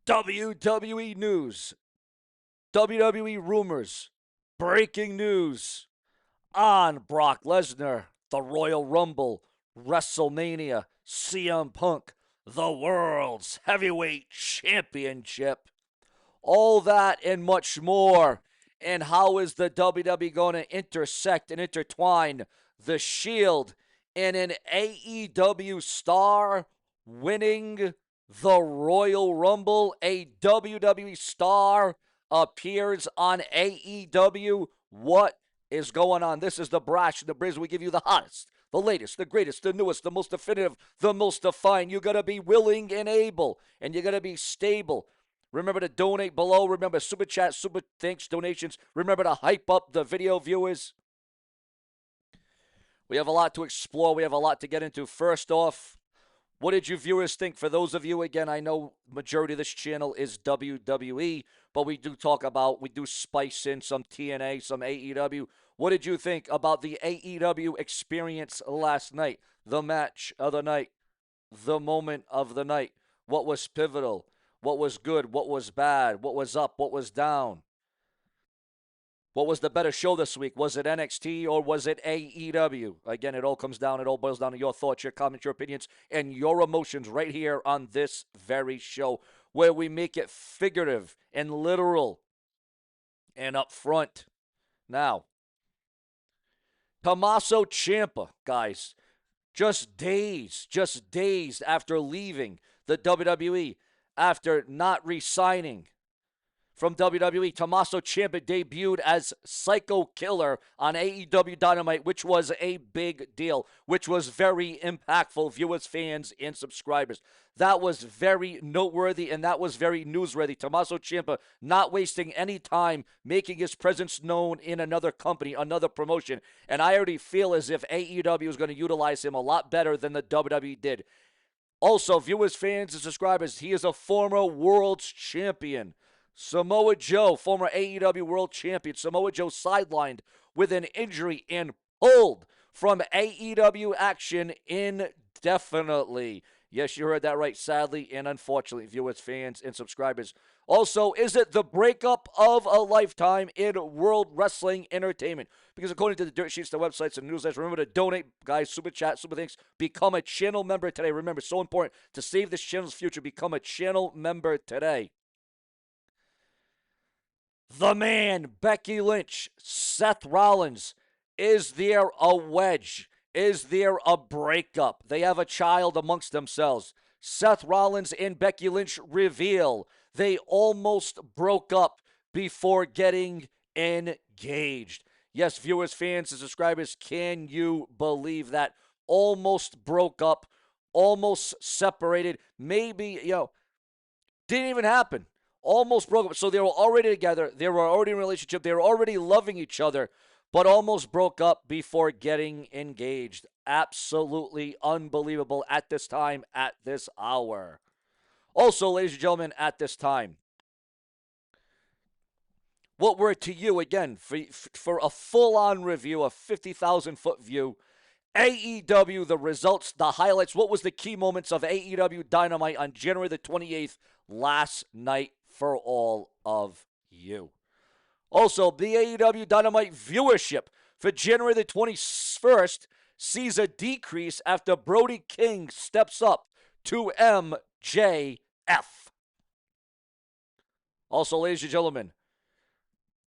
WWE news, WWE rumors, breaking news on Brock Lesnar, the Royal Rumble, WrestleMania, CM Punk, the World's Heavyweight Championship. All that and much more. And how is the WWE going to intersect and intertwine the Shield and an AEW star winning the Royal Rumble? A WWE star appears on AEW. What is going on? This is the Brash and the Briz. We give you the hottest, the latest, the greatest, the newest, the most definitive, the most defined. You got to be willing and able, and you got to be stable. Remember to donate below. Remember super chat, super thanks, donations. Remember to hype up the video viewers. We have a lot to explore. We have a lot to get into. First off, what did you viewers think? For those of you, again, I know majority of this channel is WWE, but we do spice in some TNA, some AEW. What did you think about the AEW experience last night? The match of the night, the moment of the night. What was pivotal? What was good? What was bad? What was up? What was down? What was the better show this week? Was it NXT or was it AEW? Again, it all boils down to your thoughts, your comments, your opinions, and your emotions right here on this very show, where we make it figurative and literal and upfront. Now, Tommaso Ciampa, guys, just days after leaving the WWE, after not re-signing from WWE, Tommaso Ciampa debuted as Psycho Killer on AEW Dynamite, which was a big deal, which was very impactful, viewers, fans, and subscribers. That was very noteworthy, and that was very newsworthy. Tommaso Ciampa not wasting any time making his presence known in another company, another promotion, and I already feel as if AEW is going to utilize him a lot better than the WWE did. Also, viewers, fans, and subscribers, he is a former world's champion. Samoa Joe, former AEW world champion. Samoa Joe sidelined with an injury and pulled from AEW action indefinitely. Yes, you heard that right, sadly and unfortunately, viewers, fans, and subscribers. Also, is it the breakup of a lifetime in World Wrestling Entertainment? Because according to the dirt sheets, the websites, and newsletters, remember to donate, guys, super chat, super thanks. Become a channel member today. Remember, so important to save this channel's future. Become a channel member today. The man, Becky Lynch, Seth Rollins. Is there a wedge? Is there a breakup? They have a child amongst themselves. Seth Rollins and Becky Lynch reveal they almost broke up before getting engaged. Yes, viewers, fans, and subscribers, can you believe that? Almost broke up, almost separated, maybe, didn't even happen. Almost broke up. So they were already together. They were already in a relationship. They were already loving each other, but almost broke up before getting engaged. Absolutely unbelievable at this time, at this hour. Also, ladies and gentlemen, at this time, what were to you, again, for a full-on review, a 50,000-foot view, AEW, the results, the highlights, what was the key moments of AEW Dynamite on January the 28th, last night for all of you. Also, the AEW Dynamite viewership for January the 21st sees a decrease after Brody King steps up to MJF. Also, ladies and gentlemen,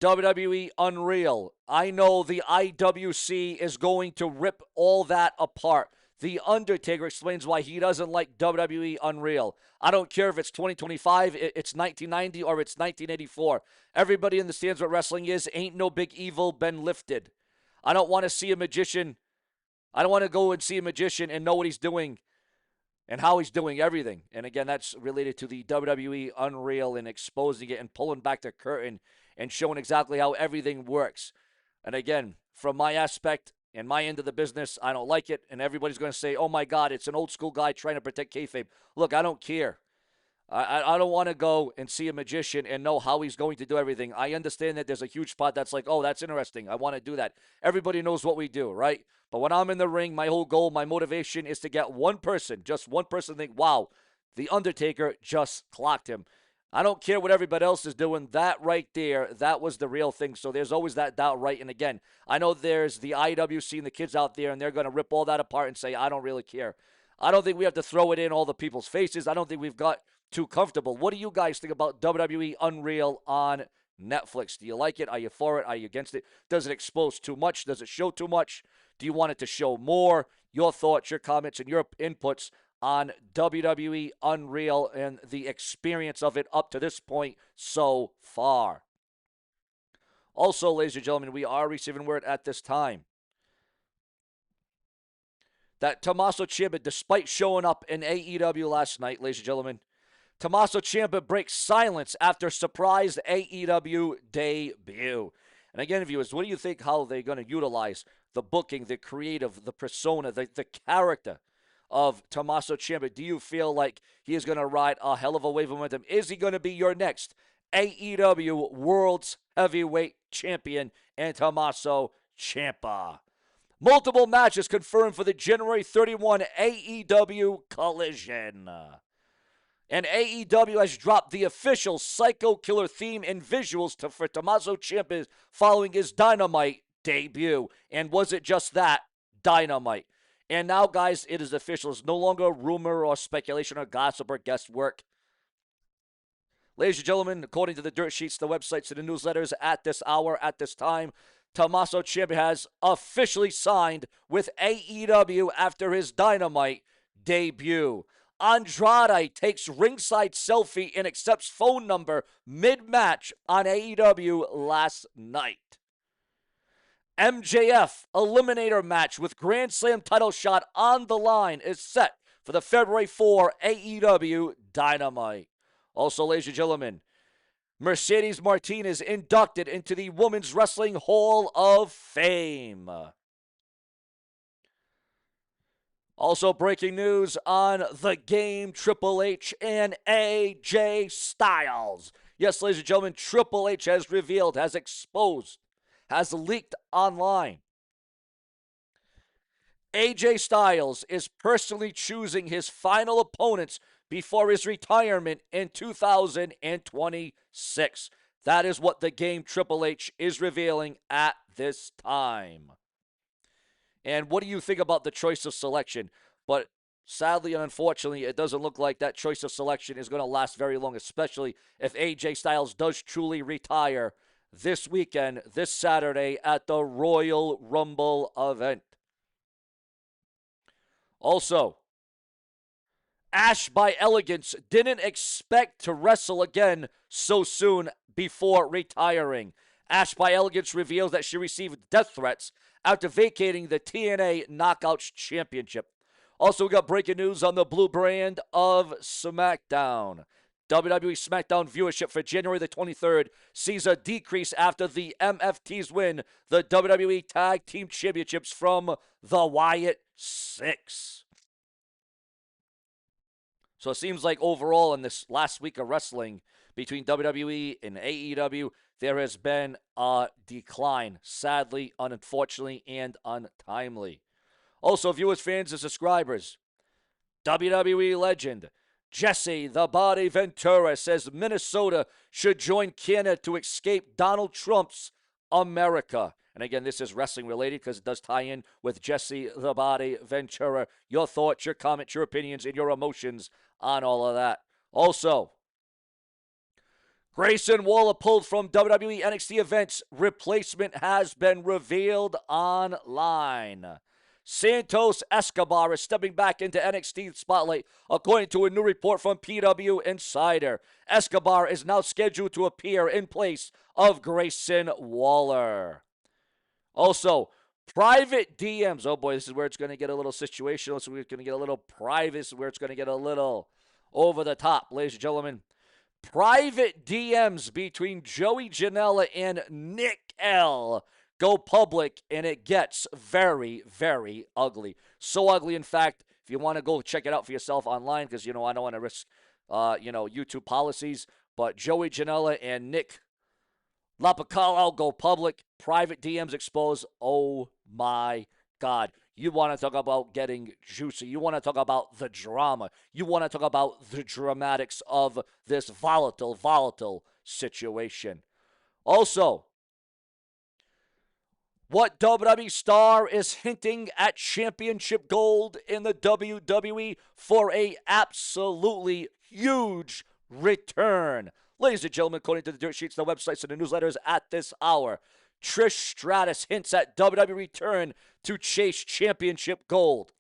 WWE Unreal. I know the IWC is going to rip all that apart. The Undertaker explains why he doesn't like WWE Unreal. I don't care if it's 2025, it's 1990, or it's 1984. Everybody understands what wrestling is. Ain't no big evil been lifted. I don't want to see a magician. I don't want to go and see a magician and know what he's doing and how he's doing everything. And again, that's related to the WWE Unreal and exposing it and pulling back the curtain and showing exactly how everything works. And again, from my aspect and my end of the business, I don't like it. And everybody's going to say, oh my God, it's an old school guy trying to protect kayfabe. Look, I don't care. I don't want to go and see a magician and know how he's going to do everything. I understand that there's a huge spot that's like, oh, that's interesting. I want to do that. Everybody knows what we do, right? But when I'm in the ring, my whole goal, my motivation is to get one person, just one person, think, wow, The Undertaker just clocked him. I don't care what everybody else is doing. That right there, that was the real thing. So there's always that doubt, right? And again, I know there's the IWC and the kids out there, and they're going to rip all that apart and say, I don't really care. I don't think we have to throw it in all the people's faces. I don't think we've got too comfortable. What do you guys think about WWE Unreal on Netflix? Do you like it? Are you for it? Are you against it? Does it expose too much? Does it show too much? Do you want it to show more? Your thoughts, your comments, and your inputs on WWE Unreal and the experience of it up to this point so far. Also, ladies and gentlemen, we are receiving word at this time that Tommaso Ciampa, despite showing up in AEW last night, ladies and gentlemen, Tommaso Ciampa breaks silence after surprise AEW debut. And again, viewers, what do you think how they're going to utilize the booking, the creative, the persona, the character of Tommaso Ciampa? Do you feel like he is going to ride a hell of a wave of momentum? Is he going to be your next AEW World's Heavyweight Champion and Tommaso Ciampa? Multiple matches confirmed for the January 31 AEW Collision. And AEW has dropped the official Psycho Killer theme and visuals for Tommaso Ciampa following his Dynamite debut. And was it just that? Dynamite. And now, guys, it is official. It's no longer rumor or speculation or gossip or guesswork. Ladies and gentlemen, according to the dirt sheets, the websites, and the newsletters, at this hour, at this time, Tommaso Ciampa has officially signed with AEW after his Dynamite debut. Andrade takes ringside selfie and accepts phone number mid-match on AEW last night. MJF Eliminator match with Grand Slam title shot on the line is set for the February 4 AEW Dynamite. Also, ladies and gentlemen, Mercedes Martinez inducted into the Women's Wrestling Hall of Fame. Also, breaking news on The Game, Triple H and AJ Styles. Yes, ladies and gentlemen, Triple H has revealed, has exposed, has leaked online. AJ Styles is personally choosing his final opponents before his retirement in 2026. That is what The Game, Triple H is revealing at this time. And what do you think about the choice of selection? But sadly and unfortunately, it doesn't look like that choice of selection is going to last very long, especially if AJ Styles does truly retire this weekend, this Saturday, at the Royal Rumble event. Also, Ash by Elegance didn't expect to wrestle again so soon before retiring. Ash by Elegance reveals that she received death threats after vacating the TNA Knockouts Championship. Also, we got breaking news on the blue brand of SmackDown. WWE SmackDown viewership for January the 23rd sees a decrease after the MFTs win the WWE Tag Team Championships from the Wyatt Six. So it seems like overall in this last week of wrestling between WWE and AEW, there has been a decline, sadly, unfortunately, and untimely. Also, viewers, fans, and subscribers, WWE legend Jesse the Body Ventura says Minnesota should join Canada to escape Donald Trump's America. And again, this is wrestling related because it does tie in with Jesse the Body Ventura. Your thoughts, your comments, your opinions, and your emotions on all of that. Also, Grayson Waller pulled from WWE NXT events. Replacement has been revealed online. Santos Escobar is stepping back into NXT spotlight, according to a new report from PW Insider. Escobar is now scheduled to appear in place of Grayson Waller. Also, private DMs. Oh boy, this is where it's going to get a little situational. So we're going to get a little private. This is where it's going to get a little over the top, ladies and gentlemen. Private DMs between Joey Janela and Nick L go public, and it gets very, very ugly. So ugly, in fact, if you want to go check it out for yourself online, because, I don't want to risk, YouTube policies, but Joey Janela and Nick Lapacalo go public. Private DMs exposed. Oh, my God. You want to talk about getting juicy. You want to talk about the drama. You want to talk about the dramatics of this volatile situation. Also, what WWE star is hinting at championship gold in the WWE for a absolutely huge return? Ladies and gentlemen, according to the dirt sheets, the websites, and the newsletters at this hour, Trish Stratus hints at WWE return to chase championship gold.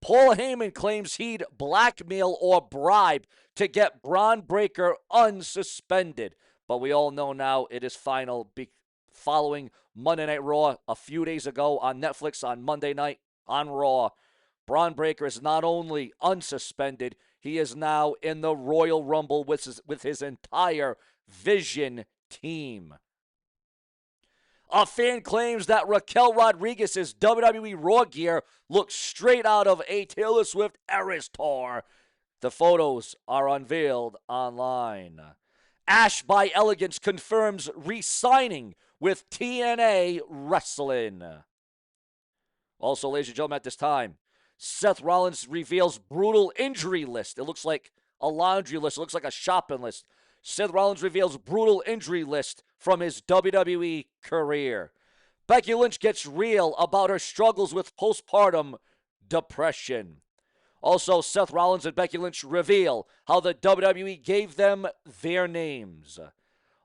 Paul Heyman claims he'd blackmail or bribe to get Braun Breaker unsuspended. But we all know now it is final following Monday Night Raw a few days ago on Netflix on Monday night on Raw. Braun Breaker is not only unsuspended, he is now in the Royal Rumble with his entire Vision team. A fan claims that Raquel Rodriguez's WWE Raw gear looks straight out of a Taylor Swift Eras tour. The photos are unveiled online. Ash by Elegance confirms re-signing with TNA Wrestling. Also, ladies and gentlemen, at this time, Seth Rollins reveals brutal injury list. It looks like a laundry list. It looks like a shopping list. Seth Rollins reveals brutal injury list from his WWE career. Becky Lynch gets real about her struggles with postpartum depression. Also, Seth Rollins and Becky Lynch reveal how the WWE gave them their names.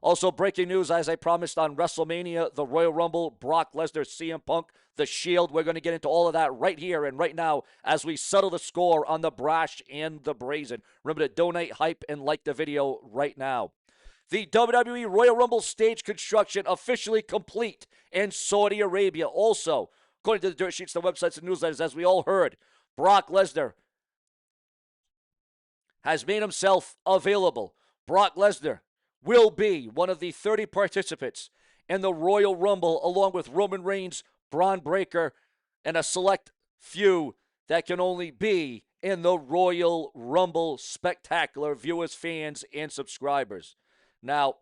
Also, breaking news, as I promised on WrestleMania, the Royal Rumble, Brock Lesnar, CM Punk, The Shield. We're going to get into all of that right here and right now as we settle the score on the brash and the brazen. Remember to donate, hype, and like the video right now. The WWE Royal Rumble stage construction officially complete in Saudi Arabia. Also, according to the dirt sheets, the websites, and newsletters, as we all heard, Brock Lesnar has made himself available. Brock Lesnar will be one of the 30 participants in the Royal Rumble, along with Roman Reigns, Braun Breaker, and a select few that can only be in the Royal Rumble spectacular, viewers, fans, and subscribers. Now,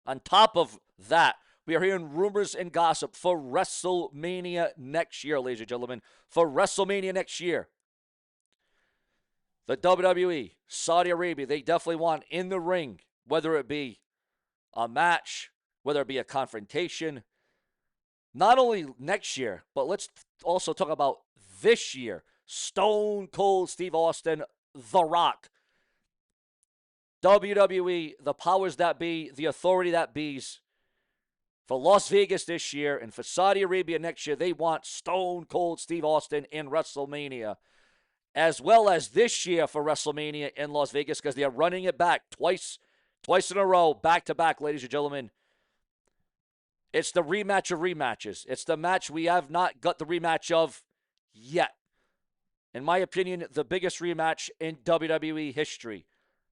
on top of that, we are hearing rumors and gossip for WrestleMania next year, ladies and gentlemen. For WrestleMania next year, the WWE, Saudi Arabia, they definitely want in the ring, whether it be a match, whether it be a confrontation, not only next year, but let's also talk about this year. Stone Cold Steve Austin, The Rock. WWE, the powers that be, the authority that be's, for Las Vegas this year and for Saudi Arabia next year, they want Stone Cold Steve Austin in WrestleMania, as well as this year for WrestleMania in Las Vegas, because they are running it back twice in a row, back-to-back, ladies and gentlemen. It's the rematch of rematches. It's the match we have not got the rematch of yet. In my opinion, the biggest rematch in WWE history.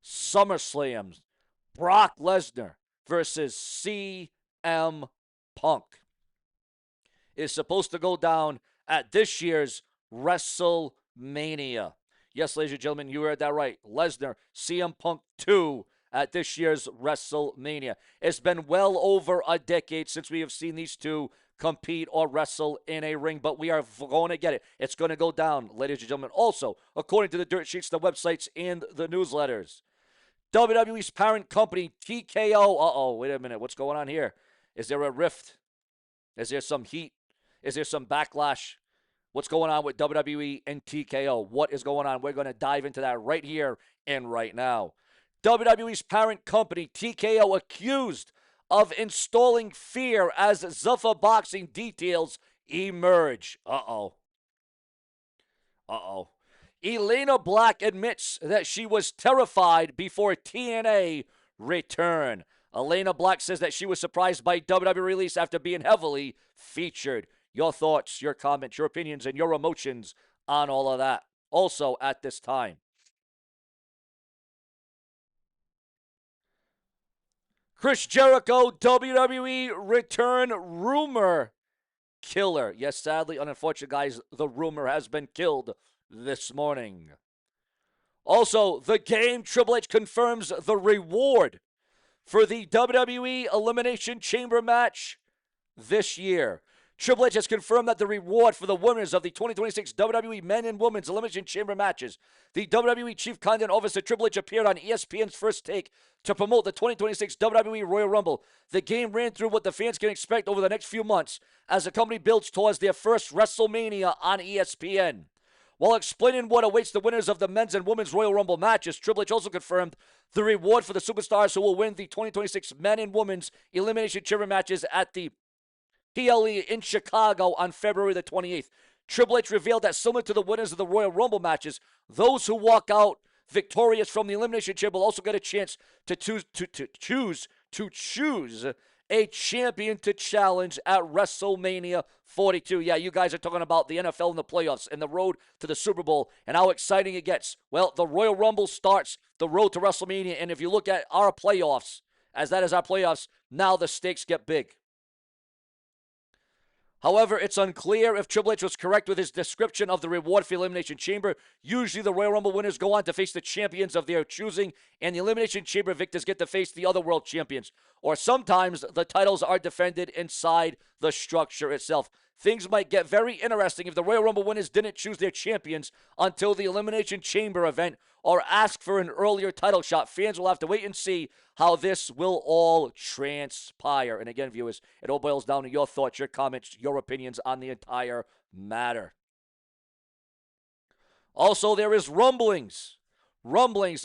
SummerSlam, Brock Lesnar versus CM Punk is supposed to go down at this year's WrestleMania. Yes, ladies and gentlemen, you heard that right. Lesnar, CM Punk 2 at this year's WrestleMania. It's been well over a decade since we have seen these two compete or wrestle in a ring, but we are going to get it. It's going to go down, ladies and gentlemen. Also, according to the dirt sheets, the websites, and the newsletters, WWE's parent company, TKO. Wait a minute. What's going on here? Is there a rift? Is there some heat? Is there some backlash? What's going on with WWE and TKO? What is going on? We're going to dive into that right here and right now. WWE's parent company, TKO, accused of installing fear as Zuffa boxing details emerge. Elena Black admits that she was terrified before TNA return. Elena Black says that she was surprised by WWE release after being heavily featured. Your thoughts, your comments, your opinions, and your emotions on all of that. Also at this time, Chris Jericho, WWE return rumor killer. Yes, sadly, unfortunately, guys, the rumor has been killed this morning. Also, the game, Triple H confirms the reward for the WWE Elimination Chamber match this year. Triple H has confirmed that the reward for the winners of the 2026 WWE Men and Women's Elimination Chamber matches. The WWE Chief Content Officer Triple H appeared on ESPN's First Take to promote the 2026 WWE Royal Rumble. The game ran through what the fans can expect over the next few months as the company builds towards their first WrestleMania on ESPN. While explaining what awaits the winners of the Men's and Women's Royal Rumble matches, Triple H also confirmed the reward for the superstars who will win the 2026 Men and Women's Elimination Chamber matches at the PLE in Chicago on February the 28th. Triple H revealed that similar to the winners of the Royal Rumble matches, those who walk out victorious from the Elimination Chamber will also get a chance to choose a champion to challenge at WrestleMania 42. Yeah, you guys are talking about the NFL and the playoffs and the road to the Super Bowl and how exciting it gets. Well, the Royal Rumble starts the road to WrestleMania, and if you look at our playoffs, as that is our playoffs, now the stakes get big. However, it's unclear if Triple H was correct with his description of the reward for the Elimination Chamber. Usually, the Royal Rumble winners go on to face the champions of their choosing, and the Elimination Chamber victors get to face the other world champions. Or sometimes, the titles are defended inside the structure itself. Things might get very interesting if the Royal Rumble winners didn't choose their champions until the Elimination Chamber event or ask for an earlier title shot. Fans will have to wait and see how this will all transpire. And again, viewers, it all boils down to your thoughts, your comments, your opinions on the entire matter. Also, there is rumblings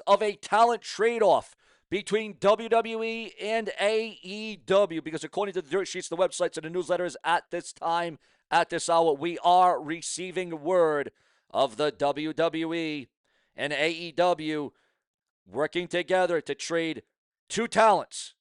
of a talent trade-off between WWE and AEW, because according to the dirt sheets, the websites, and the newsletters at this time, at this hour, we are receiving word of the WWE and AEW working together to trade two talents,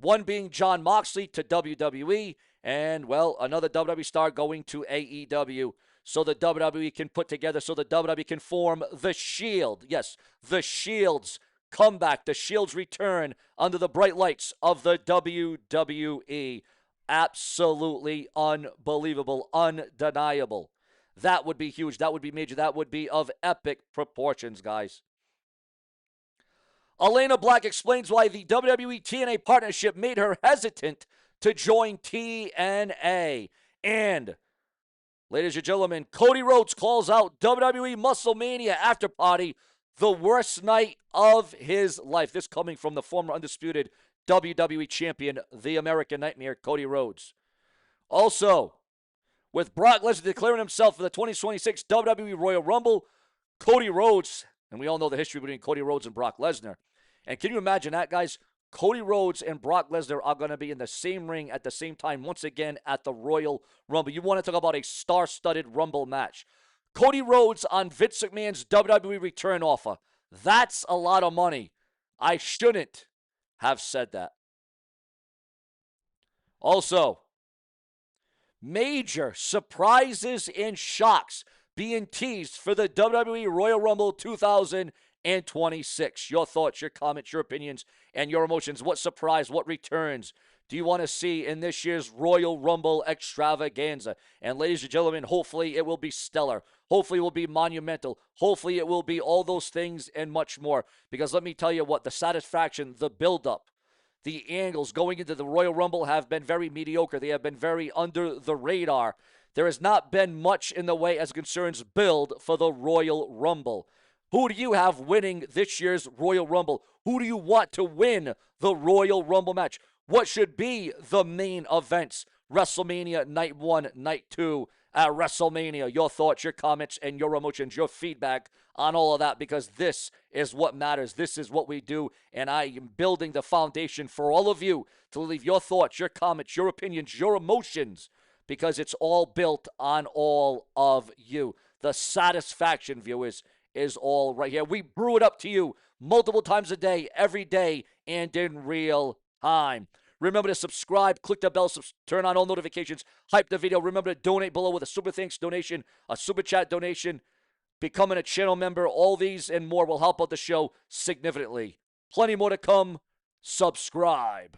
one being Jon Moxley to WWE, and, well, another WWE star going to AEW, so the WWE can put together, so the WWE can form the Shield. Yes, the Shield's comeback, the Shield's return under the bright lights of the WWE. Absolutely unbelievable, undeniable. That would be huge. That would be major. That would be of epic proportions, guys. Elena Black explains why the WWE TNA partnership made her hesitant to join TNA. And, ladies and gentlemen, Cody Rhodes calls out WWE WrestleMania after party the worst night of his life. This coming from the former undisputed WWE champion, the American Nightmare, Cody Rhodes. Also, with Brock Lesnar declaring himself for the 2026 WWE Royal Rumble, Cody Rhodes, and we all know the history between Cody Rhodes and Brock Lesnar. And can you imagine that, guys? Cody Rhodes and Brock Lesnar are going to be in the same ring at the same time once again at the Royal Rumble. You want to talk about a star-studded Rumble match. Cody Rhodes on Vince McMahon's WWE return offer. That's a lot of money. I shouldn't have said that. Also, major surprises and shocks being teased for the WWE Royal Rumble 2026. Your thoughts, your comments, your opinions, and your emotions. What surprise, what returns do you want to see in this year's Royal Rumble extravaganza? And ladies and gentlemen, hopefully it will be stellar. Hopefully it will be monumental. Hopefully it will be all those things and much more. Because let me tell you what, the satisfaction, the build-up, the angles going into the Royal Rumble have been very mediocre. They have been very under the radar. There has not been much in the way as concerns build for the Royal Rumble. Who do you have winning this year's Royal Rumble? Who do you want to win the Royal Rumble match? What should be the main events? WrestleMania Night 1, Night 2 at WrestleMania. Your thoughts, your comments, and your emotions, your feedback on all of that, because this is what matters. This is what we do, and I am building the foundation for all of you to leave your thoughts, your comments, your opinions, your emotions, because it's all built on all of you. The satisfaction, viewers, is all right here. We brew it up to you multiple times a day, every day, and in real time. Remember to subscribe, click the bell, turn on all notifications, hype the video. Remember to donate below with a super thanks donation, a super chat donation, becoming a channel member. All these and more will help out the show significantly. Plenty more to come. Subscribe.